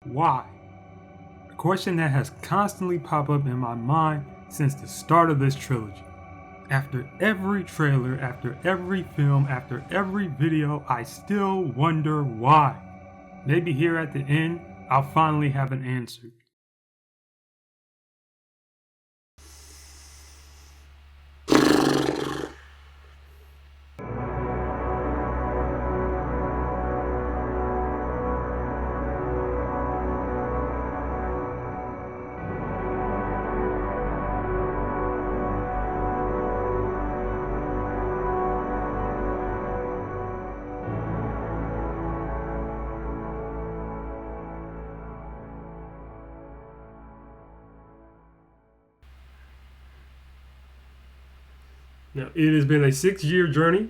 Why? A question that has constantly popped up in my mind since the start of this trilogy. After every trailer, after every film, after every video, I still wonder why. Maybe here at the end, I'll finally have an answer. Now, it has been a 6-year journey,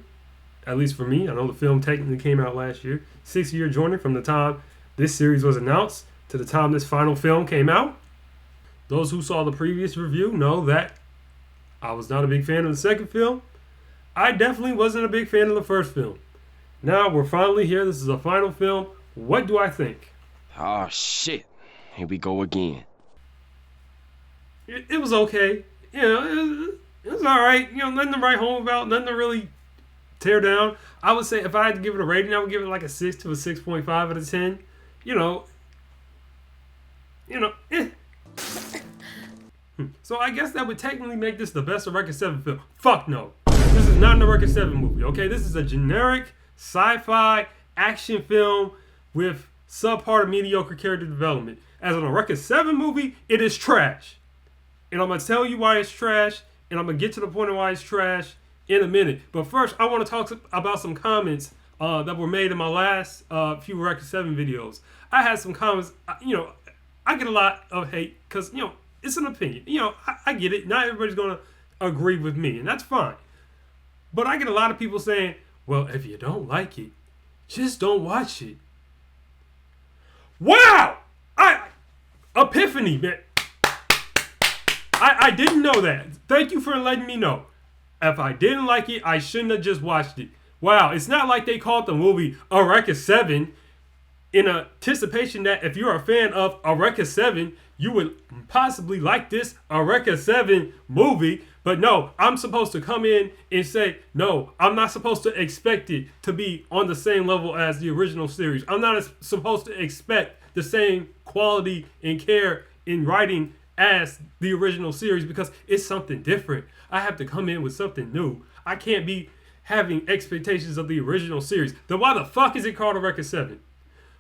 at least for me. I know the film technically came out last year. 6-year journey from the time this series was announced to the time this final film came out. Those who saw the previous review know that I was not a big fan of the second film. I definitely wasn't a big fan of the first film. Now we're finally here. This is a final film. What do I think? Oh, shit. Here we go again. It was okay. You know, it was all right. You know, nothing to write home about, nothing to really tear down. I would say if I had to give it a rating, I would give it like a 6 to a 6.5 out of 10. So I guess that would technically make this the best Eureka 7 film. Fuck no. This is not an Eureka 7 movie, okay? This is a generic sci-fi action film with subpar to mediocre character development. As an Eureka 7 movie, it is trash. And I'm going to tell you why it's trash, and I'm going to get to the point of why it's trash in a minute. But first, I want to talk about some comments that were made in my last few Eureka 7 videos. I had some comments, I get a lot of hate because, it's an opinion. I get it. Not everybody's going to agree with me, and that's fine. But I get a lot of people saying, well, if you don't like it, just don't watch it. Wow! Epiphany, man. I didn't know that. Thank you for letting me know. If I didn't like it, I shouldn't have just watched it. Wow, it's not like they called the movie Eureka 7 in anticipation that if you're a fan of Eureka 7, you would possibly like this Eureka 7 movie. But no, I'm supposed to come in and say, no, I'm not supposed to expect it to be on the same level as the original series. I'm not supposed to expect the same quality and care in writing as the original series because it's something different. I have to come in with something new. I can't be having expectations of the original series. Then why the fuck is it called Eureka 7?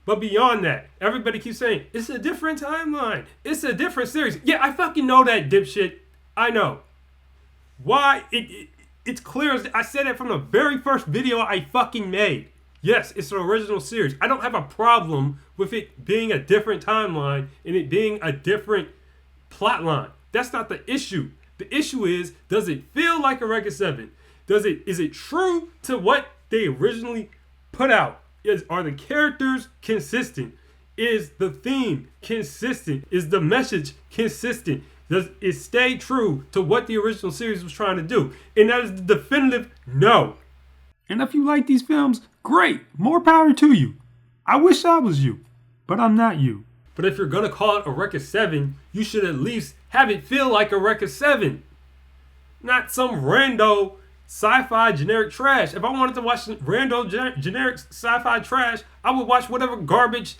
But beyond that, everybody keeps saying, it's a different timeline. It's a different series. Yeah, I fucking know that, dipshit. I know. Why? It's clear as I said it from the very first video I fucking made. Yes, it's an original series. I don't have a problem with it being a different timeline and it being a different plot line. That's not the issue. The issue is, does it feel like Eureka 7? Is it true to what they originally put out? Are the characters consistent? Is the theme consistent? Is the message consistent? Does it stay true to what the original series was trying to do? And that is the definitive no. And if you like these films, great. More power to you. I wish I was you, but I'm not you. But if you're going to call it Eureka 7, you should at least have it feel like Eureka 7. Not some rando sci-fi generic trash. If I wanted to watch rando generic sci-fi trash, I would watch whatever garbage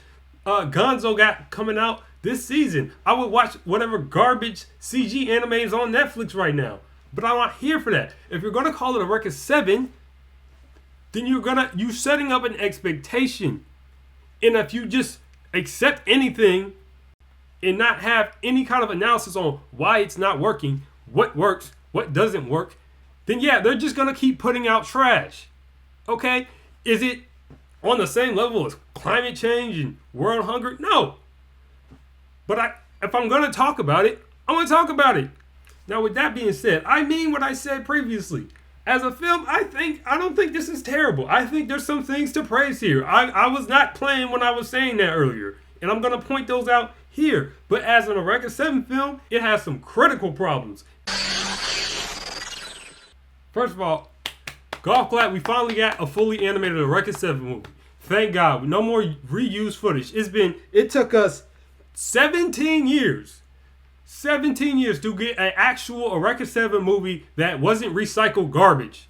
Gonzo got coming out this season. I would watch whatever garbage CG anime is on Netflix right now. But I'm not here for that. If you're going to call it Eureka 7, then you're setting up an expectation. And if you just accept anything and not have any kind of analysis on why it's not working, what works, what doesn't work, then yeah, they're just going to keep putting out trash. Okay? Is it on the same level as climate change and world hunger? No. But if I'm going to talk about it, I'm going to talk about it. Now, with that being said, I mean what I said previously. As a film, I don't think this is terrible. I think there's some things to praise here. I was not playing when I was saying that earlier. And I'm going to point those out here. But as an Eureka 7 film, it has some critical problems. First of all, golf clap, we finally got a fully animated Eureka 7 movie. Thank God. No more reused footage. It took us 17 years. 17 years to get an actual Eureka 7 movie that wasn't recycled garbage.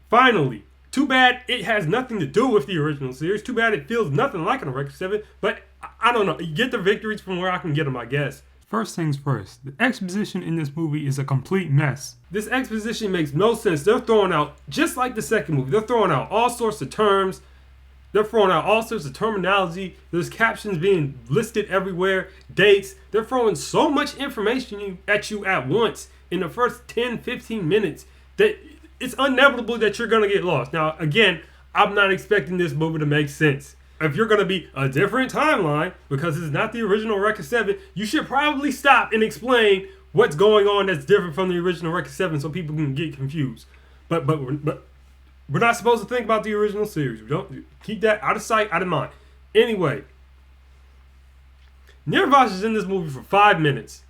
Finally. Too bad it has nothing to do with the original series. Too bad it feels nothing like an Eureka 7. But I don't know. You get the victories from where I can get them, I guess. First things first, the exposition in this movie is a complete mess. This exposition makes no sense. They're throwing out, just like the second movie, they're throwing out all sorts of terms. They're throwing out all sorts of terminology. There's captions being listed everywhere, dates. They're throwing so much information at you at once in the first 10, 15 minutes that it's inevitable that you're going to get lost. Now, again, I'm not expecting this movie to make sense. If you're going to be a different timeline, because it's not the original Eureka 7, you should probably stop and explain what's going on that's different from the original Eureka 7 so people can get confused. But we're not supposed to think about the original series. We don't keep that out of sight, out of mind. Anyway, Nirvash is in this movie for 5 minutes.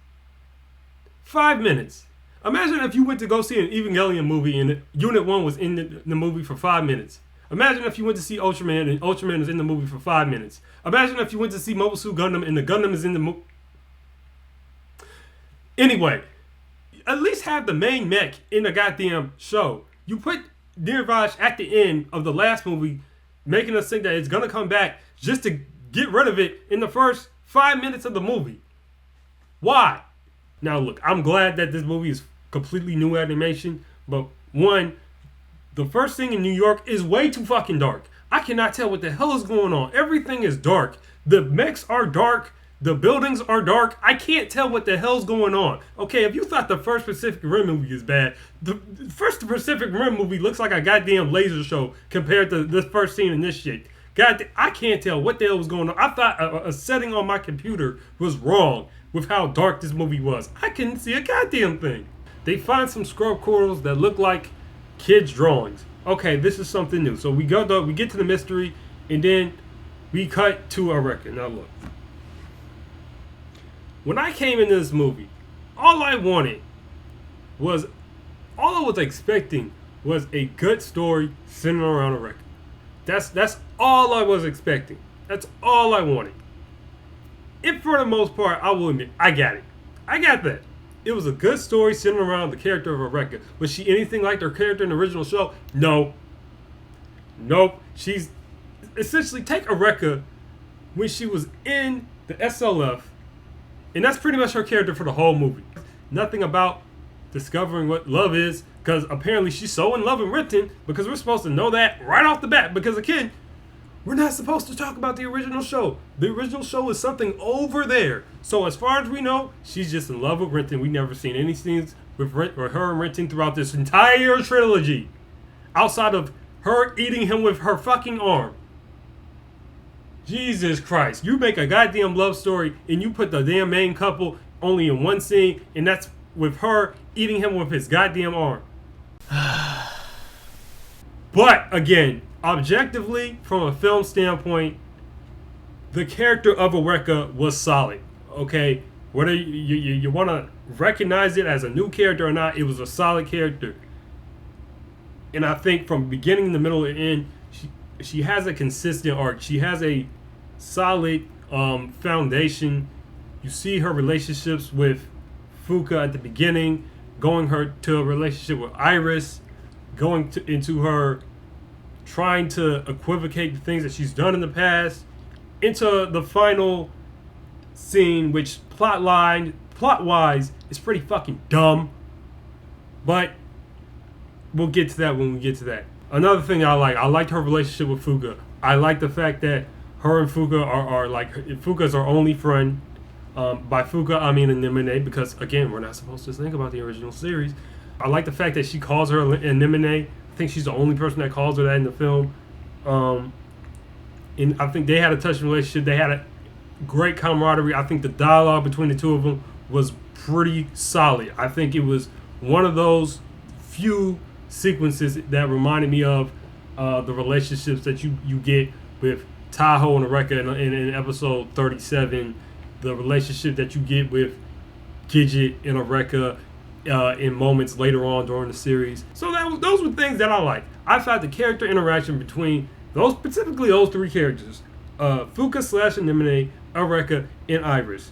5 minutes. Imagine if you went to go see an Evangelion movie and Unit 1 was in the movie for 5 minutes. Imagine if you went to see Ultraman and Ultraman is in the movie for 5 minutes. Imagine if you went to see Mobile Suit Gundam and the Gundam is in the movie. Anyway, at least have the main mech in the goddamn show. You put Nirvash at the end of the last movie, making us think that it's gonna come back just to get rid of it in the first 5 minutes of the movie. Why? Now look, I'm glad that this movie is completely new animation, but one, the first thing in New York is way too fucking dark. I cannot tell what the hell is going on. Everything is dark. The mechs are dark. The buildings are dark. I can't tell what the hell's going on. Okay, if you thought the first Pacific Rim movie is bad, the first Pacific Rim movie looks like a goddamn laser show compared to this first scene in this shit. God, I can't tell what the hell was going on. I thought a setting on my computer was wrong with how dark this movie was. I couldn't see a goddamn thing. They find some scrub corals that look like kids' drawings. Okay, this is something new. So we get to the mystery, and then we cut to a record. Now look. When I came into this movie, all I was expecting was a good story centered around a record. That's all I was expecting. That's all I wanted. And for the most part, I will admit, I got it. I got that. It was a good story centered around the character of Eureka. Was she anything like her character in the original show? No. Nope. She's essentially, take Eureka when she was in the SLF, and that's pretty much her character for the whole movie. Nothing about discovering what love is, because apparently she's so in love with Renton, because we're supposed to know that right off the bat, because again, we're not supposed to talk about the original show. The original show is something over there. So as far as we know, she's just in love with Renton. We've never seen any scenes with her and Renton throughout this entire trilogy, outside of her eating him with her fucking arm. Jesus Christ. You make a goddamn love story and you put the damn main couple only in one scene, and that's with her eating him with his goddamn arm. But again, objectively, from a film standpoint, the character of Eureka was solid. Okay, whether you want to recognize it as a new character or not, it was a solid character. And I think from beginning to middle and end, she has a consistent arc. She has a solid foundation. You see her relationships with Fuka at the beginning, going her to a relationship with Iris, going into her trying to equivocate the things that she's done in the past, into the final scene, which plot-wise is pretty fucking dumb. But we'll get to that when we get to that. Another thing I liked her relationship with Fuka. I like the fact that her and Fuka are like, Fuka's our only friend. By Fuka, I mean Anemone, because again, we're not supposed to think about the original series. I like the fact that she calls her Anemone. I think she's the only person that calls her that in the film. And I think they had a touching relationship. They had a great camaraderie. I think the dialogue between the two of them was pretty solid. I think it was one of those few sequences that reminded me of the relationships that you get with Tahoe and Eureka in episode 37, the relationship that you get with Gidget and Eureka in moments later on during the series. So those were things that I liked. I thought the character interaction between Those specifically those three characters, Fuka slash Anemone, Eureka, and Iris.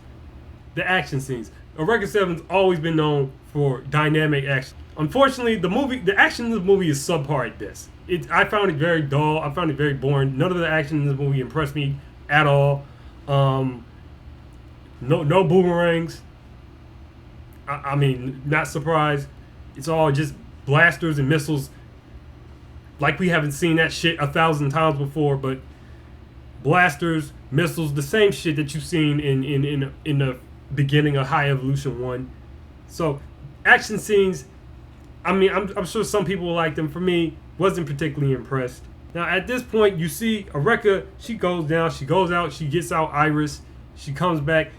The action scenes. Eureka 7's always been known for dynamic action. Unfortunately, the action in the movie is subpar at best. I found it very dull. I found it very boring. None of the action in the movie impressed me at all. No boomerangs. I mean, not surprised. It's all just blasters and missiles. Like we haven't seen that shit 1,000 times before, but blasters, missiles, the same shit that you've seen in the beginning of Hi-Evolution 1. So, action scenes, I mean, I'm sure some people like them. For me, wasn't particularly impressed. Now, at this point, you see Eureka, she goes down, she goes out, she gets out Iris, she comes back.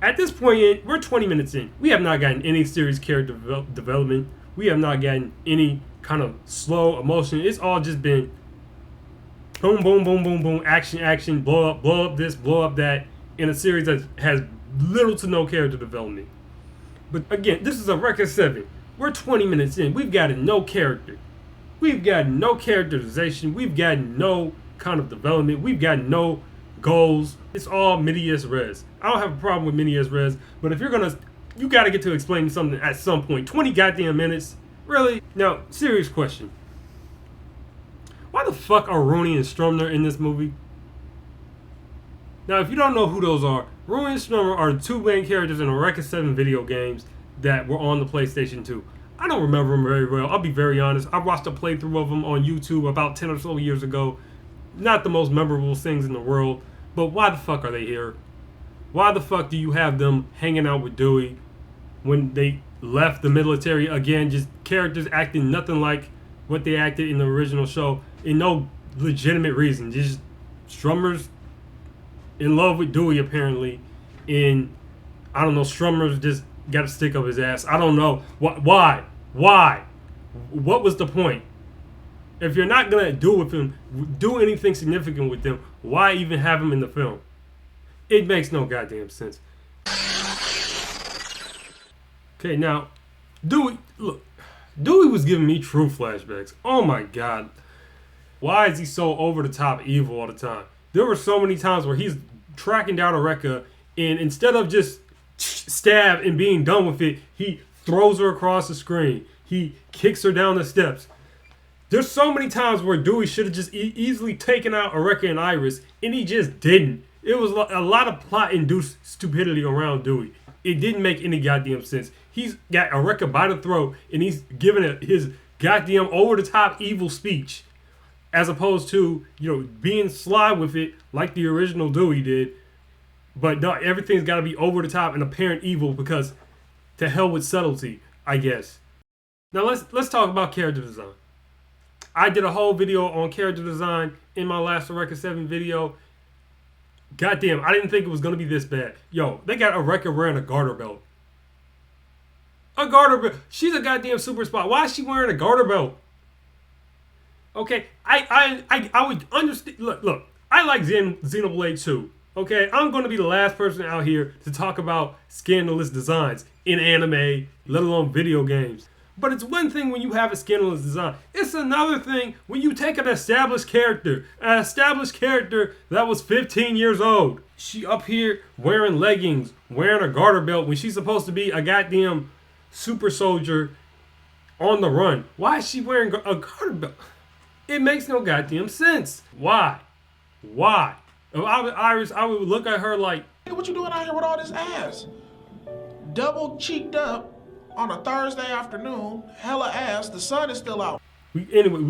At this point, we're 20 minutes in. We have not gotten any serious character development. We have not gotten any kind of slow emotion. It's all just been boom, boom, boom, boom, boom, action, blow up this, blow up that, in a series that has little to no character development. But again, this is Eureka 7. We're 20 minutes in. We've gotten no character. We've gotten no characterization. We've gotten no kind of development. We've gotten no goals. It's all medias res. I don't have a problem with medias res, but if you're gonna, you gotta get to explain something at some point. 20 goddamn minutes? Really? Now, serious question. Why the fuck are Rooney and Strumner in this movie? Now, if you don't know who those are, Rooney and Strummer are the two main characters in Eureka 7 video games that were on the PlayStation 2. I don't remember them very well. I'll be very honest. I watched a playthrough of them on YouTube about 10 or so years ago. Not the most memorable things in the world, but why the fuck are they here? Why the fuck do you have them hanging out with Dewey when they left the military? Again, just characters acting nothing like what they acted in the original show, in no legitimate reason. Just Strummer's in love with Dewey apparently, and I don't know, Strummer's just got to stick up his ass. I don't know. Why? What was the point? If you're not gonna do anything significant with them, why even have them in the film? It makes no goddamn sense. Okay, now, Dewey was giving me true flashbacks. Oh my god. Why is he so over the top evil all the time? There were so many times where he's tracking down Eureka, and instead of just stab and being done with it, he throws her across the screen. He kicks her down the steps. There's so many times where Dewey should have just easily taken out Eureka and Iris, and he just didn't. It was a lot of plot-induced stupidity around Dewey. It didn't make any goddamn sense. He's got Eureka by the throat, and he's giving it his goddamn over-the-top evil speech, as opposed to, being sly with it like the original Dewey did. But no, everything's got to be over the top and apparent evil because to hell with subtlety, I guess. Now let's talk about character design. I did a whole video on character design in my last Eureka 7 video. Goddamn, I didn't think it was going to be this bad. Yo, they got Eureka wearing a garter belt. A garter belt. She's a goddamn super spy. Why is she wearing a garter belt? Okay, I would understand. Look, I like Xenoblade 2. Okay, I'm going to be the last person out here to talk about scandalous designs in anime, let alone video games. But it's one thing when you have a scandalous design. It's another thing when you take an established character that was 15 years old. She up here wearing leggings, wearing a garter belt when she's supposed to be a goddamn super soldier on the run. Why is she wearing a garter belt? It makes no goddamn sense. Why? If I was Iris, I would look at her like, what you doing out here with all this ass? Double cheeked up on a Thursday afternoon, hella ass, the sun is still out. We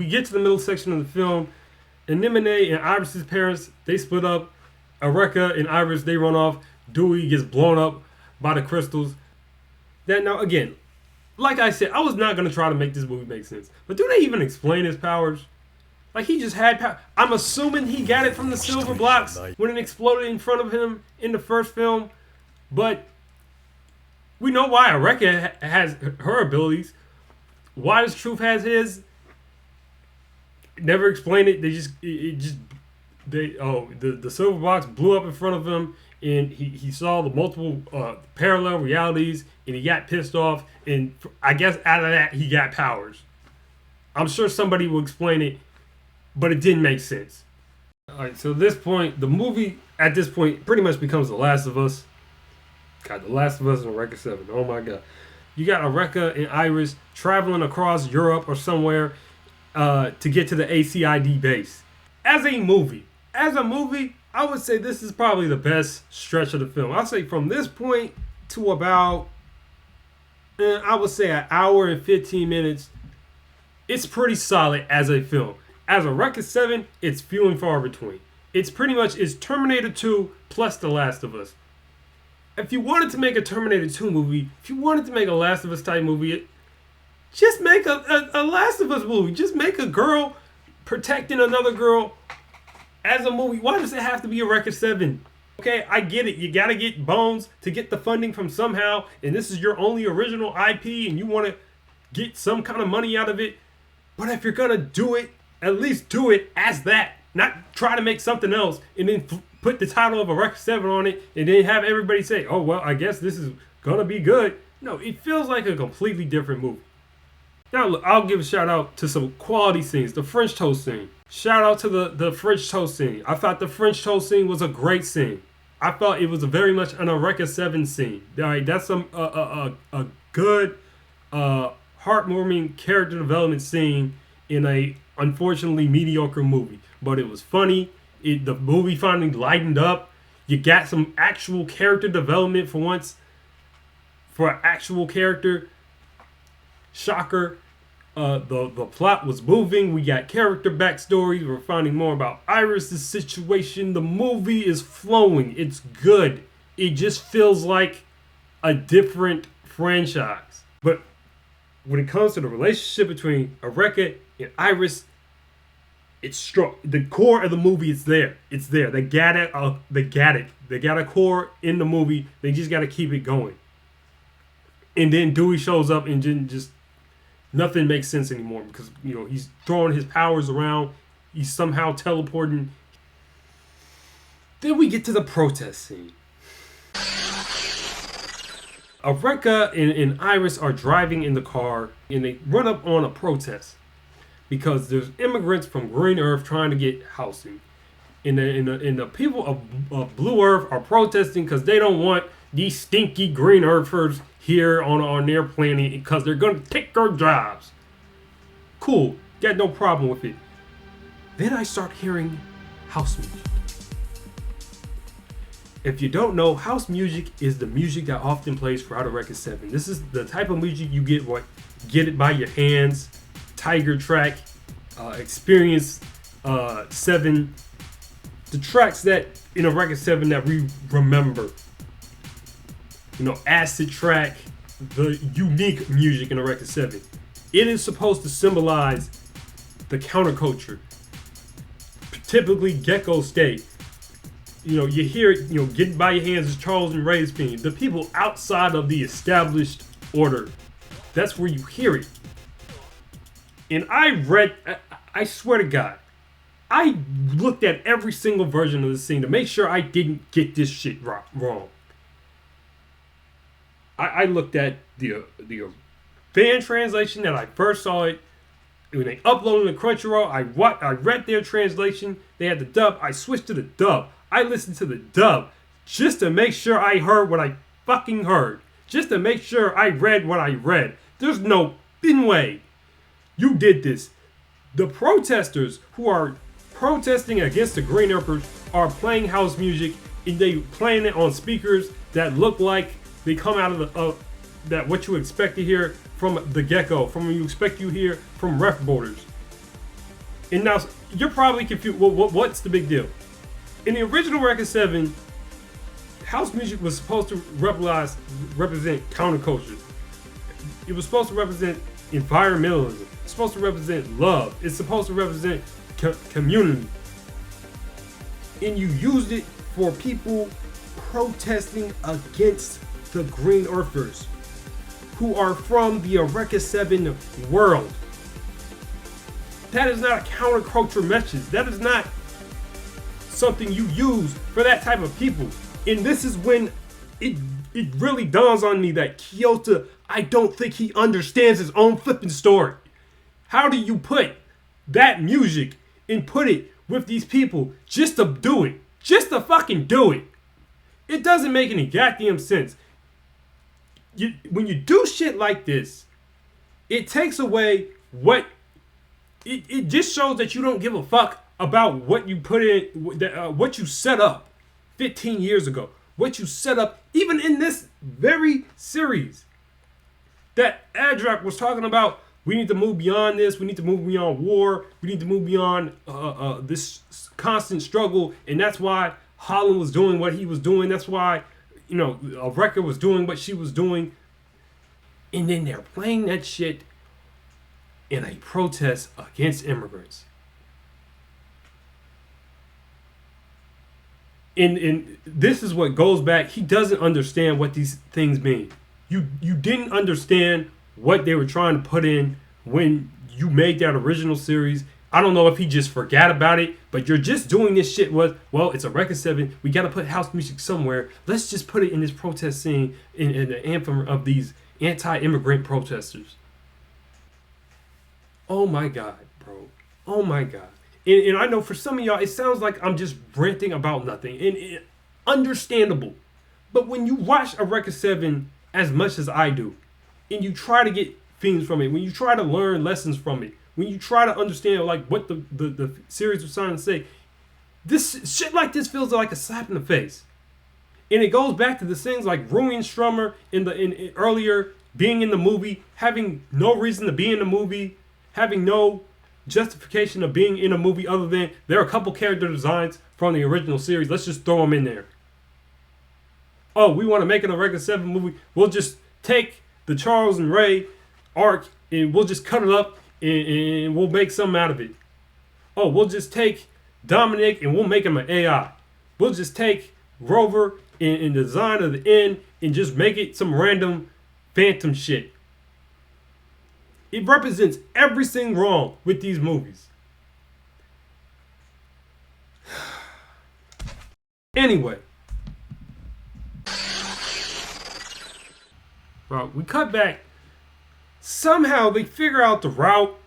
get to the middle section of the film. Anemone and Iris's parents, they split up. Eureka and Iris, they run off. Dewey gets blown up by the crystals. Now again, like I said, I was not going to try to make this movie make sense. But do they even explain his powers? Like, he just had power. I'm assuming he got it from the silver blocks when it exploded in front of him in the first film. But we know why Eureka has her abilities. Why does Truth has his? Never explained it. The silver box blew up in front of him, and he saw the multiple parallel realities, and he got pissed off, and I guess out of that he got powers. I'm sure somebody will explain it, but it didn't make sense. All right, so at this point, the movie at this point pretty much becomes The Last of Us. God, The Last of Us and Eureka 7. Oh my God. You got Eureka and Iris traveling across Europe or somewhere to get to the ACID base. As a movie, I would say this is probably the best stretch of the film. I'll say from this point to about, I would say an hour and 15 minutes, it's pretty solid as a film. As Eureka 7, it's few and far between. It's Terminator 2 plus The Last of Us. If you wanted to make a Terminator 2 movie, if you wanted to make a Last of Us type movie, just make a Last of Us movie. Just make a girl protecting another girl as a movie. Why does it have to be Eureka 7? Okay, I get it. You gotta get Bones to get the funding from somehow, and this is your only original IP, and you want to get some kind of money out of it. But if you're gonna do it, at least do it as that. Not try to make something else and then put the title of Eureka 7 on it and then have everybody say, oh, well, I guess this is gonna be good. No, it feels like a completely different movie. Now, look, I'll give a shout out to some quality scenes. The French toast scene. Shout out to the French toast scene. I thought the French toast scene was a great scene. I thought it was very much an Eureka 7 scene. All right, that's a good, heartwarming character development scene in a unfortunately mediocre movie. But it was funny. The movie finally lightened up. You got some actual character development for once. For an actual character. Shocker. The plot was moving. We got character backstories. We're finding more about Iris' situation. The movie is flowing. It's good. It just feels like a different franchise. But when it comes to the relationship between Eureka and Iris, it's strong. The core of the movie is there. It's there. They got it. They got a core in the movie. They just got to keep it going. And then Dewey shows up and just nothing makes sense anymore because, you know, he's throwing his powers around. He's somehow teleporting. Then we get to the protest scene. Eureka and Iris are driving in the car and they run up on a protest because there's immigrants from Green Earth trying to get housing. And the people of Blue Earth are protesting because they don't want these stinky Green Earthers here on their planet because they're going to take our jobs. Cool. Got no problem with it. Then I start hearing house music. If you don't know, house music is the music that often plays throughout Eureka 7. This is the type of music you get Get It By Your Hands, Tiger Track, Experience 7. The tracks that in Eureka 7 that we remember. You know, Acid Track, the unique music in Eureka 7. It is supposed to symbolize the counterculture. Typically Gecko State. You know, you hear it, you know, Get By Your Hands is Charles and Ray's theme. The people outside of the established order. That's where you hear it. And I swear to God, I looked at every single version of the scene to make sure I didn't get this shit wrong. I looked at the fan translation that I first saw it. When they uploaded the Crunchyroll, I read their translation. They had the dub. I switched to the dub. I listened to the dub just to make sure I heard what I fucking heard. Just to make sure I read what I read. There's no way you did this. The protesters who are protesting against the Green Earthers are playing house music and they playing it on speakers that look like they come out of that what you expect to hear from the Gecko, from what you expect you hear from Ref Borders. And now you're probably confused. Well, what's the big deal? In the original Eureka 7, house music was supposed to represent counterculture. It was supposed to represent environmentalism. It's supposed to represent love. It's supposed to represent community. And you used it for people protesting against the Green Earthers who are from the Eureka 7 world. That is not a counterculture message. That is not something you use for that type of people. And this is when it really dawns on me that Kyoto, I don't think he understands his own flipping story. How do you put that music and put it with these people just to do it. Just to fucking do it. It doesn't make any goddamn sense. When you do shit like this, it takes away what... It just shows that you don't give a fuck about what you put in, what you set up 15 years ago. What you set up, even in this very series that Adrak was talking about. We need to move beyond this. We need to move beyond war. We need to move beyond this constant struggle. And that's why Holland was doing what he was doing. That's why, Eureka was doing what she was doing. And then they're playing that shit in a protest against immigrants. And this is what goes back. He doesn't understand what these things mean. You didn't understand what they were trying to put in when you made that original series. I don't know if he just forgot about it, but you're just doing this shit with, well, it's a Eureka 7. We got to put house music somewhere. Let's just put it in this protest scene in the anthem of these anti-immigrant protesters. Oh my God, bro. Oh my God. And I know for some of y'all, it sounds like I'm just ranting about nothing. And understandable. But when you watch a Eureka 7 as much as I do, and you try to get things from it, when you try to learn lessons from it, when you try to understand like what the series was trying to say, this shit like this feels like a slap in the face. And it goes back to the things like Rui and Strummer in earlier being in the movie, having no reason to be in the movie, having no justification of being in a movie other than there are a couple character designs from the original series. Let's just throw them in there. Oh, we want to make an Eureka 7 movie. We'll just take the Charles and Ray arc and we'll just cut it up and we'll make something out of it. Oh, we'll just take Dominic and we'll make him an AI. We'll just take Rover and the design of the end and just make it some random phantom shit. It represents everything wrong with these movies. Anyway. Bro, we cut back. Somehow they figure out the route.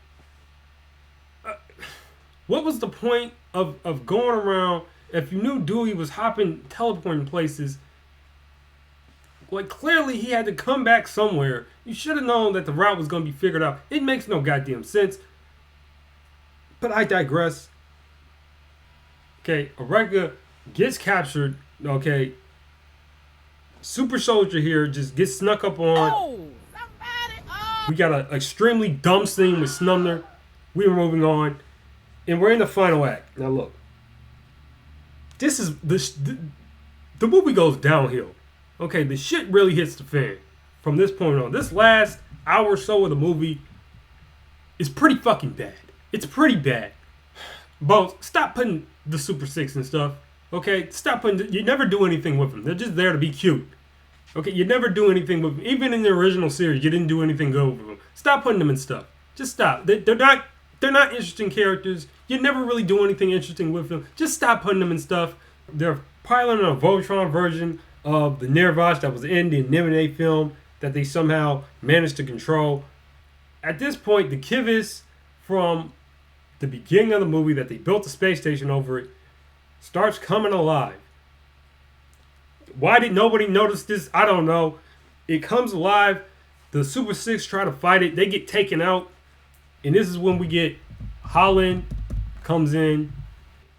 What was the point of going around if you knew Dewey was teleporting places? Like, clearly he had to come back somewhere. You should have known that the route was going to be figured out. It makes no goddamn sense. But I digress. Okay, Eureka gets captured. Okay. Super Soldier here just gets snuck up on. Oh, somebody, oh. We got an extremely dumb scene with Snumner. We were moving on. And we're in the final act. Now look. This is... The movie goes downhill. Okay, the shit really hits the fan from this point on. This last hour or so of the movie is pretty fucking bad. It's pretty bad. But stop putting the Super 6 and stuff. Okay, stop putting... You never do anything with them. They're just there to be cute. Okay, you never do anything with them. Even in the original series, you didn't do anything good with them. Stop putting them in stuff. Just stop. They're not interesting characters. You never really do anything interesting with them. Just stop putting them in stuff. They're piloting a Voltron version of the Nirvash that was in the Anemone film that they somehow managed to control. At this point, the Kivis from the beginning of the movie that they built the space station over it starts coming alive. Why did nobody notice this? I don't know. It comes alive. The Super 6 try to fight it. They get taken out. And this is when we get Holland comes in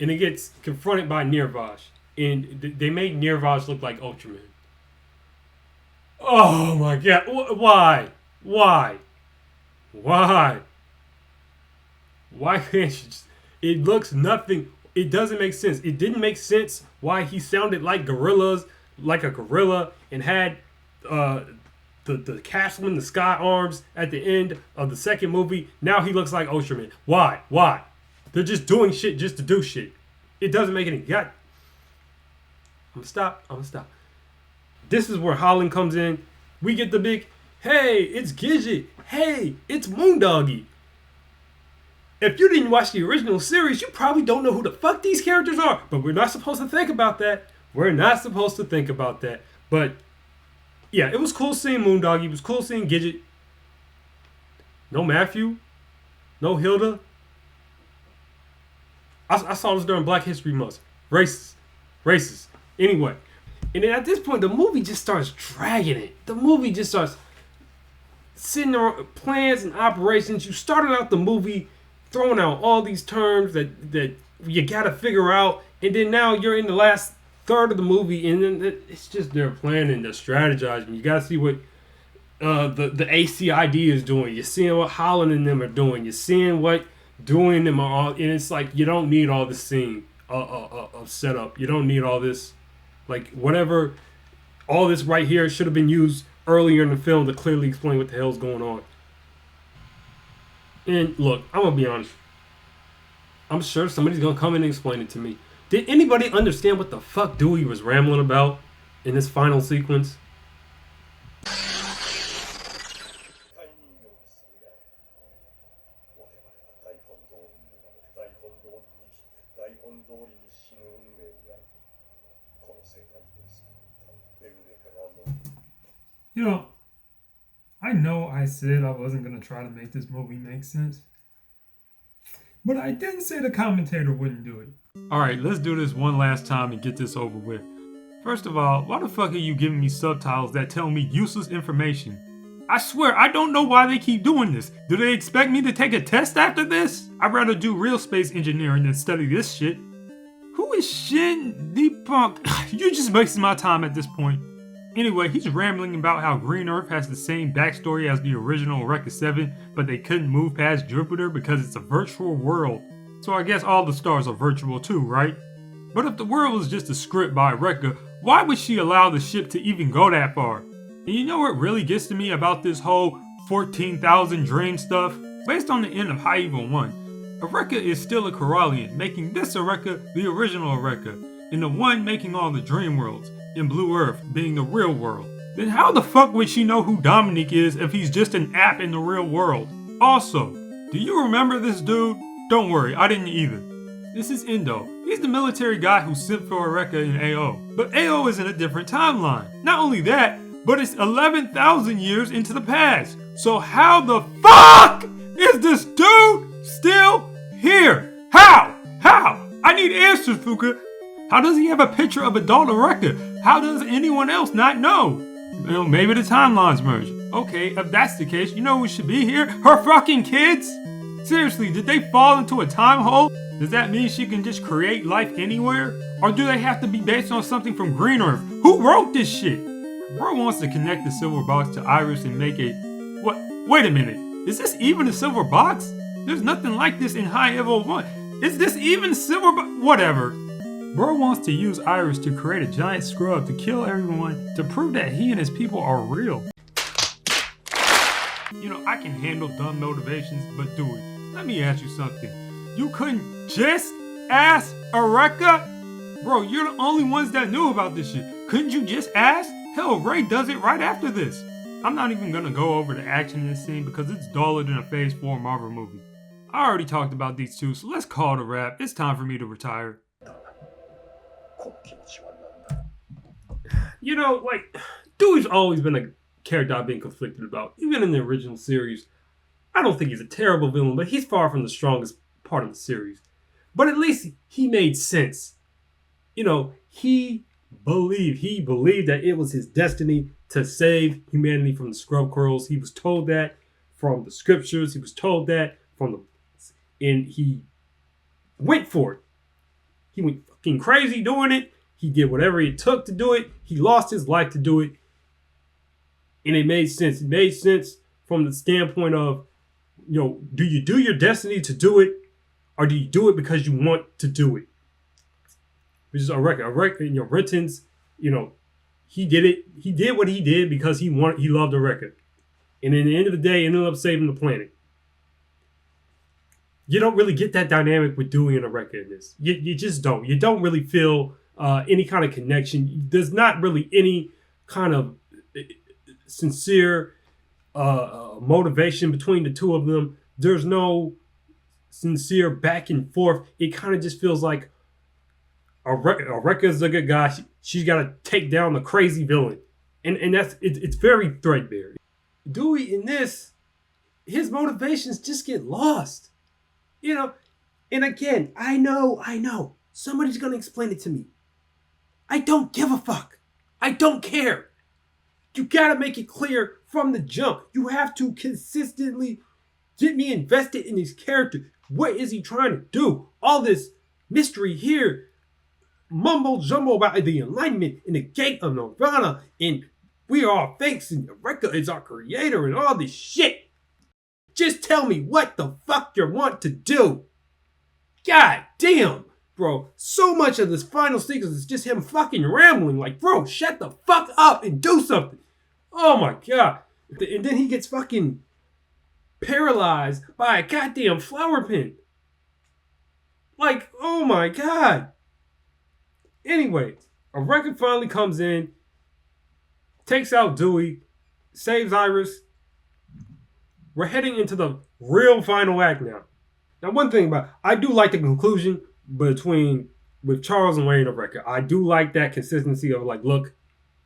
and it gets confronted by Nirvash. And they made Nirvash look like Ultraman. Oh my God. Why? Why? Why? Why can't you just... It looks nothing... It doesn't make sense. It didn't make sense why he sounded like like a gorilla, and had the castle in the sky arms at the end of the second movie. Now he looks like Ultraman. Why? Why? They're just doing shit just to do shit. It doesn't make any... I'm gonna stop. This is where Holland comes in. We get the big, hey, it's Gidget. Hey, it's Moondoggy. If you didn't watch the original series, you probably don't know who the fuck these characters are. But we're not supposed to think about that. We're not supposed to think about that. But, yeah, it was cool seeing Moondoggy. It was cool seeing Gidget. No Matthew. No Hilda. I saw this during Black History Month. Racist. Anyway. And then at this point, the movie just starts dragging it. The movie just starts sitting on plans and operations. You started out the movie throwing out all these terms that you got to figure out. And then now you're in the last third of the movie. And then it's just they're planning, they're strategizing. You got to see what the ACID is doing. You're seeing what Holland and them are doing. You're seeing what doing them are all. And it's like you don't need all this scene of setup. You don't need all this. Like, whatever, all this right here should have been used earlier in the film to clearly explain what the hell's going on. And look, I'm going to be honest. I'm sure somebody's going to come in and explain it to me. Did anybody understand what the fuck Dewey was rambling about in this final sequence? You know, I know I said I wasn't going to try to make this movie make sense. But I didn't say the commentator wouldn't do it. Alright, let's do this one last time and get this over with. First of all, why the fuck are you giving me subtitles that tell me useless information? I swear, I don't know why they keep doing this. Do they expect me to take a test after this? I'd rather do real space engineering than study this shit. Who is Shin Deepunk? You're just wasting my time at this point. Anyway, he's rambling about how Green Earth has the same backstory as the original Eureka 7, but they couldn't move past Jupiter because it's a virtual world. So I guess all the stars are virtual too, right? But if the world was just a script by Eureka, why would she allow the ship to even go that far? And you know what really gets to me about this whole 14,000 dream stuff? Based on the end of Hi-Evo 1, Eureka is still a Corellian, making this Eureka the original Eureka, and the one making all the dream worlds, and Blue Earth being the real world. Then how the fuck would she know who Dominic is if he's just an app in the real world? Also, do you remember this dude? Don't worry, I didn't either. This is Endo. He's the military guy who sent for Eureka in AO. But AO is in a different timeline. Not only that, but it's 11,000 years into the past. So how the fuck is this dude still here? How? I need answers, Fuka. How does he have a picture of adult Eureka? How does anyone else not know? You know, maybe the timelines merge. Okay, if that's the case, you know who should be here? Her fucking kids? Seriously, did they fall into a time hole? Does that mean she can just create life anywhere? Or do they have to be based on something from Green Earth? Who wrote this shit? Bro wants to connect the silver box to Iris and make it... What? Wait a minute. Is this even a silver box? There's nothing like this in Hi-Evo 1. Is this even silver box? Whatever. Bro wants to use Iris to create a giant scrub to kill everyone to prove that he and his people are real. You know, I can handle dumb motivations, but Dewey, let me ask you something. You couldn't just ask Eureka? Bro, you're the only ones that knew about this shit. Couldn't you just ask? Hell, Ray does it right after this. I'm not even gonna go over the action in this scene because it's duller than a Phase 4 Marvel movie. I already talked about these two, so let's call it a wrap. It's time for me to retire. You know, like, Dewey's always been a character I've been conflicted about. Even in the original series, I don't think he's a terrible villain, but he's far from the strongest part of the series. But at least he made sense. You know, he believed that it was his destiny to save humanity from the scrub quarrels. He was told that from the scriptures. He was told that and he went for it. He went fucking crazy doing it. He did whatever it took to do it. He lost his life to do it. And it made sense. It made sense from the standpoint of, you know, do you do your destiny to do it? Or do you do it because you want to do it? Which is a record. You know, Renton's, you know, he did it. He did what he did because he loved the record. And at the end of the day, ended up saving the planet. You don't really get that dynamic with Dewey and Eureka in this. You just don't. You don't really feel any kind of connection. There's not really any kind of sincere motivation between the two of them. There's no sincere back and forth. It kind of just feels like Eureka's a good guy. She's got to take down the crazy villain. And it's very threadbare. Dewey in this, his motivations just get lost. You know, And again, I know. Somebody's gonna explain it to me. I don't give a fuck. I don't care. You gotta make it clear from the jump. You have to consistently get me invested in his character. What is he trying to do? All this mystery here, mumbo jumbo about the alignment and the gate of Nirvana, and we are all fakes, and Eureka is our creator, and all this shit. Just tell me what the fuck you want to do. God damn, bro. So much of this final sequence is just him fucking rambling. Like, bro, shut the fuck up and do something. Oh my god. And then he gets fucking paralyzed by a goddamn flower pin. Like, oh my god. Anyway, a record finally comes in, takes out Dewey, saves Iris. We're heading into the real final act now. Now, one thing about, I do like the conclusion with Charles and Ray in the record. I do like that consistency of like, look,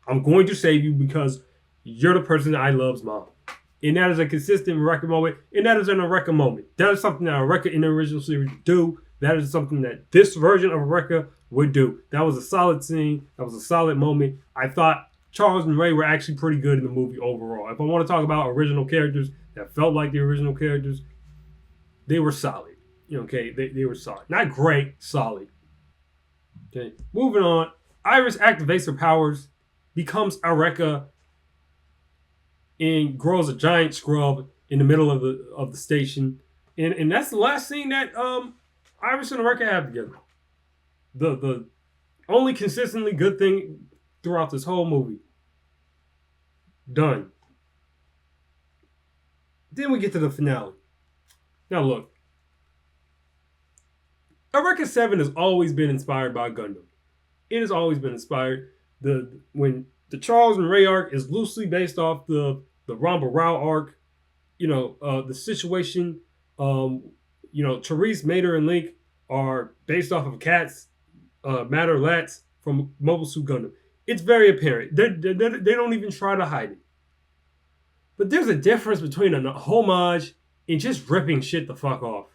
I'm going to save you because you're the person I love's mom. And that is a consistent record moment. And that is an Eureka moment. That is something that a record in the original series would do. That is something that this version of Eureka would do. That was a solid scene. That was a solid moment. I thought Charles and Ray were actually pretty good in the movie overall. If I want to talk about original characters that felt like the original characters, they were solid. Okay, they were solid. Not great, solid. Okay, moving on. Iris activates her powers, becomes Eureka, and grows a giant scrub in the middle of the station. And that's the last scene that Iris and Eureka have together. The only consistently good thing throughout this whole movie. Done. Then we get to the finale. Now look. Eureka 7 has always been inspired by Gundam. It has always been inspired. When the Charles and Ray arc is loosely based off the Ramba Rao arc, the situation, Therese, Mater, and Link are based off of Cats, Matter Lats from Mobile Suit Gundam. It's very apparent. They don't even try to hide it. But there's a difference between a homage and just ripping shit the fuck off.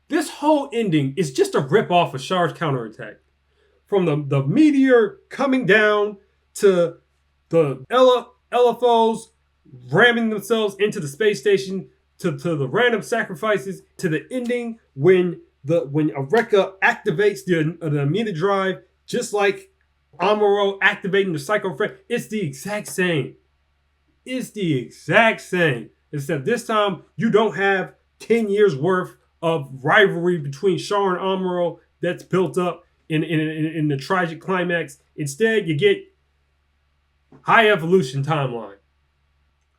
This whole ending is just a rip off of Char's counterattack. From the meteor coming down to the LFOs ramming themselves into the space station to the random sacrifices to the ending when Eureka activates the Amida drive, just like Amuro activating the Psycho Friend. It's the exact same. It's the exact same. Except this time you don't have 10 years worth of rivalry between Char and Amuro that's built up in the tragic climax. Instead, you get High-Evolution timeline.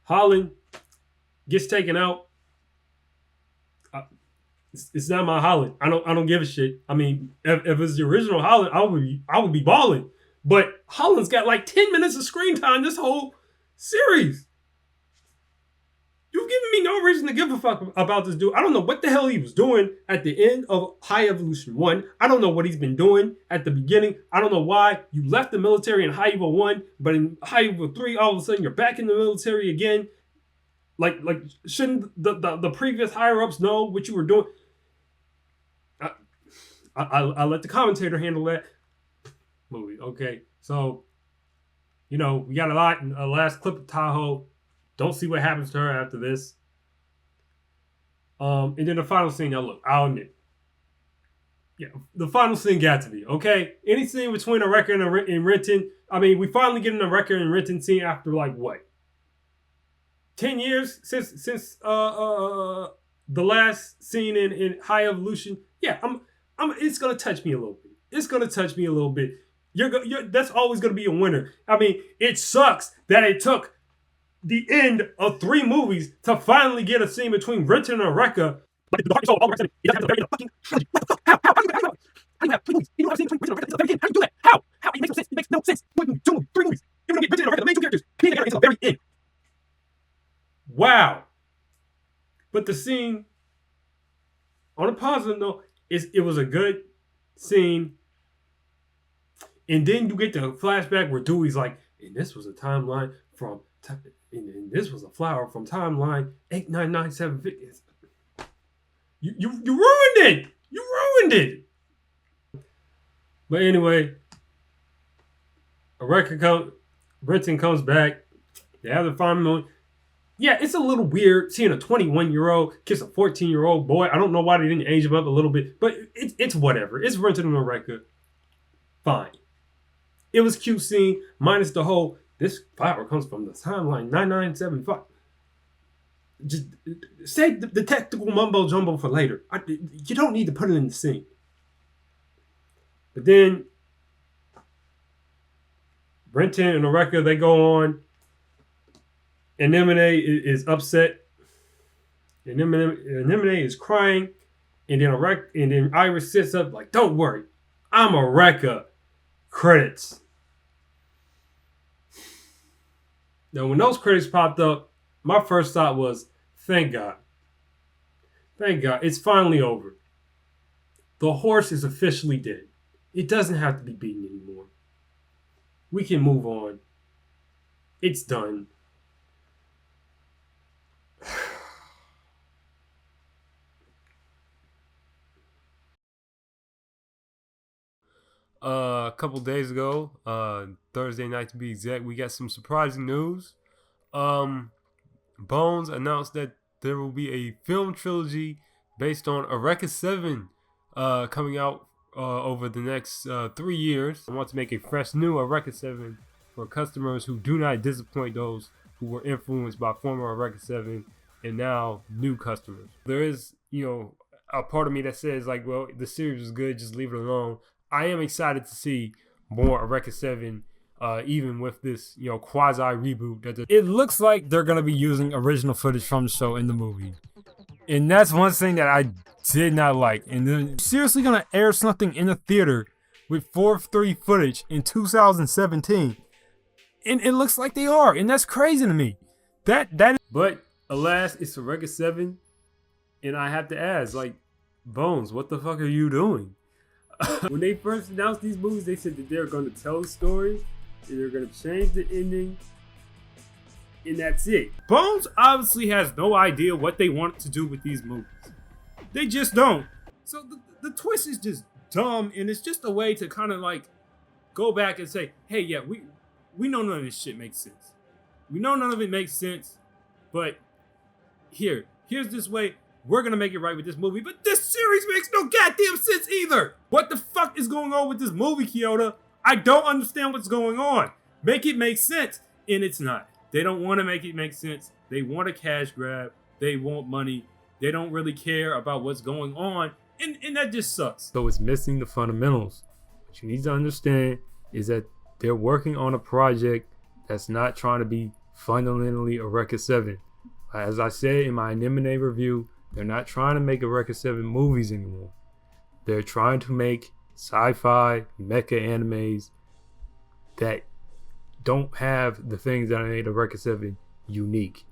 Holland gets taken out. It's not my Holland. I don't give a shit. I mean, if it's the original Holland, I would be balling. But Holland's got like 10 minutes of screen time this whole series. You've given me no reason to give a fuck about this dude. I don't know what the hell he was doing at the end of High-Evolution 1. I don't know what he's been doing at the beginning. I don't know why you left the military in High-Evo 1, but in High-Evo 3, all of a sudden you're back in the military again. Like shouldn't the previous higher-ups know what you were doing? I'll let the commentator handle that movie. Okay, so, we got a last clip of Tahoe. Don't see what happens to her after this. And then the final scene. Now look, I'll admit. Yeah, the final scene got to be, okay? Any scene between Eureka and Renton. I mean, we finally get an Eureka and Renton scene after like what? 10 years since the last scene in High-Evolution. Yeah, it's gonna touch me a little bit. It's gonna touch me a little bit. That's always gonna be a winner. I mean, it sucks that it took the end of 3 movies to finally get a scene between Renton and Eureka. Like the Dark Soul, all the rest of it. It doesn't have the very end of fucking trilogy. What the fuck? How do you have 3 movies? You don't have a scene between Renton and Eureka at the very end. How do you do that? How? It makes no sense. It makes no sense. 1 movie, 2 movies, 3 movies. You're gonna get Renton and Eureka, the main 2 characters, being together until the very end. Wow. But the scene, on a positive note, it was a good scene. And then you get the flashback where Dewey's like, and this was a timeline from, and this was a flower from timeline 899750. You ruined it. You ruined it. But anyway, Brenton comes back. They have the final moment. Yeah, it's a little weird seeing a 21-year-old kiss a 14-year-old boy. I don't know why they didn't age him up a little bit, but it's whatever. It's Brenton and Eureka. Fine. It was cute scene, minus the whole, this flower comes from the timeline 9975. Just say the technical mumbo jumbo for later. You don't need to put it in the scene. But then Brenton and Eureka, they go on. Anemone is upset. Anemone is crying. And then Iris sits up like, don't worry. I'm Eureka. Credits. Now, when those credits popped up, my first thought was, thank God. Thank God. It's finally over. The horse is officially dead. It doesn't have to be beaten anymore. We can move on. It's done. A couple days ago, Thursday night to be exact, we got some surprising news. Bones announced that there will be a film trilogy based on Eureka 7 coming out over the next 3 years. I want to make a fresh new Eureka 7 for customers who do not disappoint those who were influenced by former Eureka 7 and now new customers. There is, a part of me that says like, well, the series is good, just leave it alone. I am excited to see more Eureka 7, even with this, quasi reboot. It looks like they're gonna be using original footage from the show in the movie, and that's one thing that I did not like. And they're seriously gonna air something in the theater with 4:3 footage in 2017, and it looks like they are, and that's crazy to me. But alas, it's Eureka 7, and I have to ask, like, Bones, what the fuck are you doing? When they first announced these movies, they said that they're going to tell the story, and they're going to change the ending, and that's it. Bones obviously has no idea what they want to do with these movies. They just don't. So the twist is just dumb, and it's just a way to kind of like go back and say, hey, yeah, we know none of this shit makes sense. We know none of it makes sense, but here's this way. We're going to make it right with this movie, but this series makes no goddamn sense either. What the fuck is going on with this movie, Kyoto? I don't understand what's going on. Make it make sense, and it's not. They don't want to make it make sense. They want a cash grab. They want money. They don't really care about what's going on, and that just sucks. So it's missing the fundamentals. What you need to understand is that they're working on a project that's not trying to be fundamentally Eureka 7. As I said in my Anemone review, they're not trying to make Eureka 7 movies anymore. They're trying to make sci-fi mecha animes that don't have the things that made Eureka 7 unique.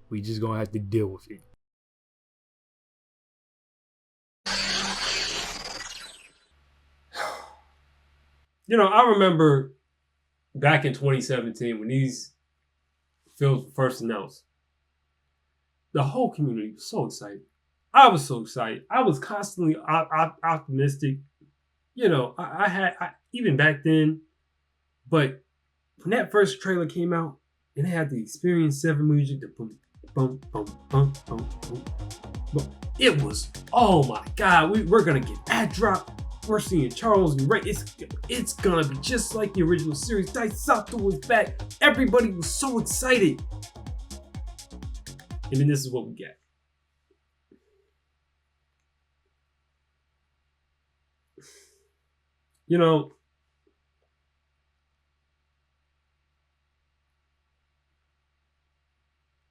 We just gonna have to deal with it. I remember back in 2017 when these films were first announced. The whole community was so excited. I was so excited. I was constantly optimistic. I had even back then. But when that first trailer came out and it had the Experience 7 music, the boom, boom, boom, boom, boom, boom, it was, oh my God, we're gonna get that drop. We're seeing Charles and Ray. It's gonna be just like the original series. Daisato was back. Everybody was so excited. And then this is what we get.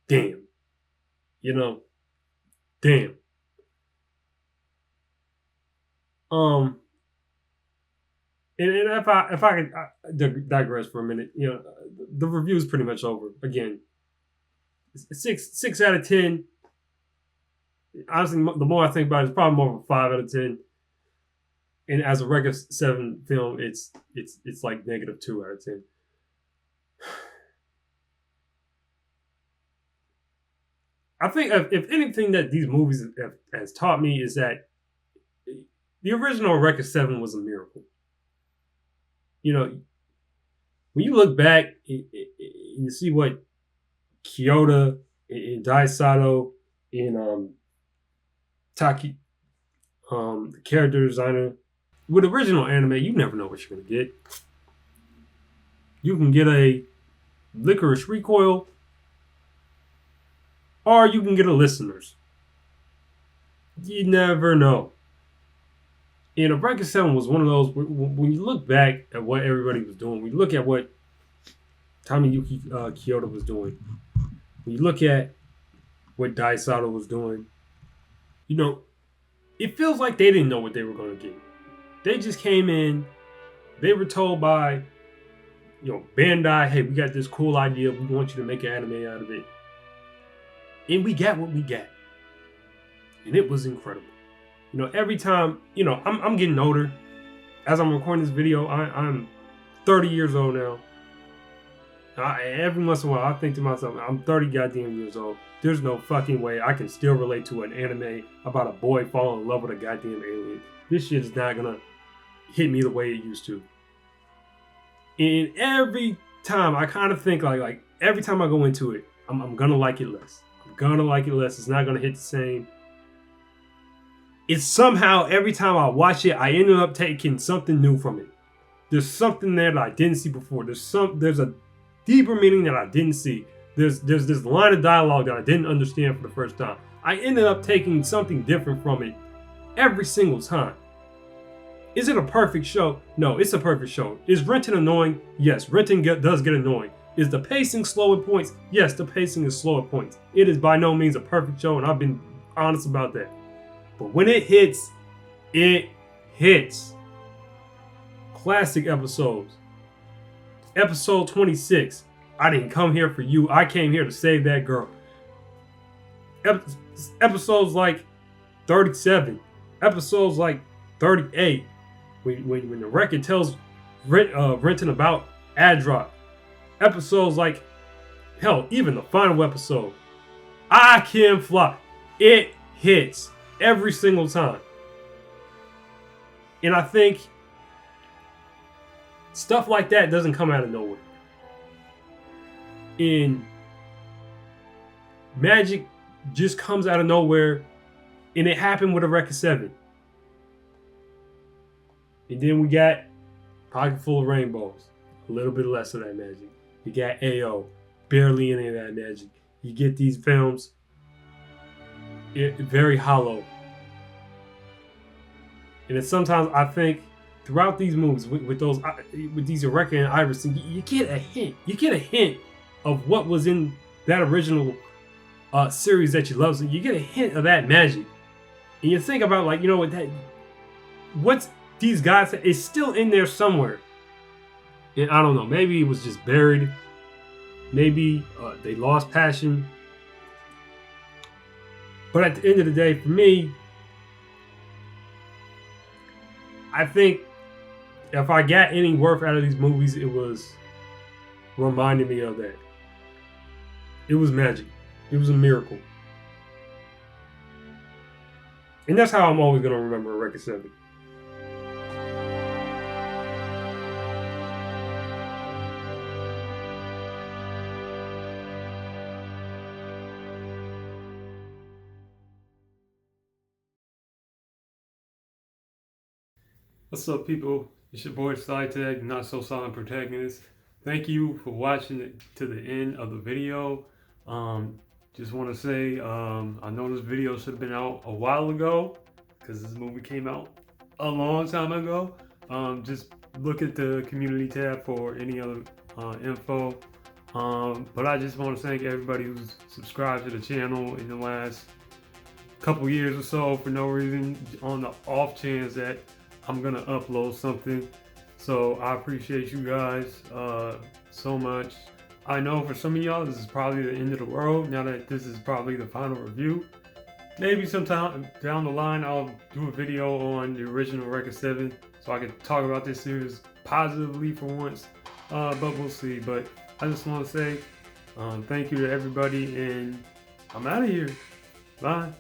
Damn. Damn. And if I could digress for a minute, the review is pretty much over. Again, 6 out of 10. Honestly, the more I think about it, it's probably more of a 5 out of 10. And as a Eureka 7 film, it's like -2 out of 10. I think if anything that these movies has taught me is that the original Eureka 7 was a miracle. You know, when you look back, you see what Kyoto and Daisato and Taki, the character designer. With original anime, you never know what you're gonna get. You can get a Licorice Recoil, or you can get a Listeners. You never know. And Eureka 7 was one of those, when you look back at what everybody was doing, when you look at what Tomoyuki Kyoto was doing, when you look at what Daisato was doing, you know, it feels like they didn't know what they were going to get. They just came in, they were told by, Bandai, hey, we got this cool idea, we want you to make an anime out of it. And we got what we got. And it was incredible. Every time, I'm getting older. As I'm recording this video, I'm 30 years old now. Every once in a while, I think to myself, I'm 30 goddamn years old. There's no fucking way I can still relate to an anime about a boy falling in love with a goddamn alien. This shit is not gonna hit me the way it used to. And every time I kind of think like every time I go into it, I'm gonna like it less. I'm gonna like it less. It's not gonna hit the same. It's somehow every time I watch it, I ended up taking something new from it. There's something there that I didn't see before. There's a deeper meaning that I didn't see. There's this line of dialogue that I didn't understand for the first time. I ended up taking something different from it every single time. Is it a perfect show? No, it's a perfect show. Is Renton annoying? Yes, Renton does get annoying. Is the pacing slow at points? Yes, the pacing is slow at points. It is by no means a perfect show, and I've been honest about that. But when it hits, it hits. Classic episodes. Episode 26. I didn't come here for you. I came here to save that girl. Episodes like 37. Episodes like 38. When the record tells Renton about Adrock. Episodes like, hell, even the final episode. I Can Fly. It hits every single time. And I think stuff like that doesn't come out of nowhere. And magic just comes out of nowhere. And it happened with Eureka 7. And then we got Pocket Full of Rainbows. A little bit less of that magic. You got AO. Barely any of that magic. You get these films. Very hollow. And it's sometimes I think throughout these movies with these Eureka and Iverson, you get a hint. You get a hint of what was in that original series that you love. So you get a hint of that magic. And you think about what's these guys, it's still in there somewhere. And I don't know, maybe it was just buried. Maybe they lost passion. But at the end of the day, for me, I think if I got any worth out of these movies, it was reminding me of that. It was magic. It was a miracle. And that's how I'm always going to remember Eureka 7. What's up, people? It's your boy SciTag, Not So Silent Protagonist. Thank you for watching it to the end of the video. Just want to say, I know this video should have been out a while ago because this movie came out a long time ago. Just look at the community tab for any other info. But I just want to thank everybody who's subscribed to the channel in the last couple years or so for no reason, on the off chance that I'm gonna upload something. So I appreciate you guys so much. I know for some of y'all this is probably the end of the world now that this is probably the final review. Maybe sometime down the line I'll do a video on the original Eureka 7 so I can talk about this series positively for once. But we'll see. But I just want to say thank you to everybody, and I'm out of here. Bye.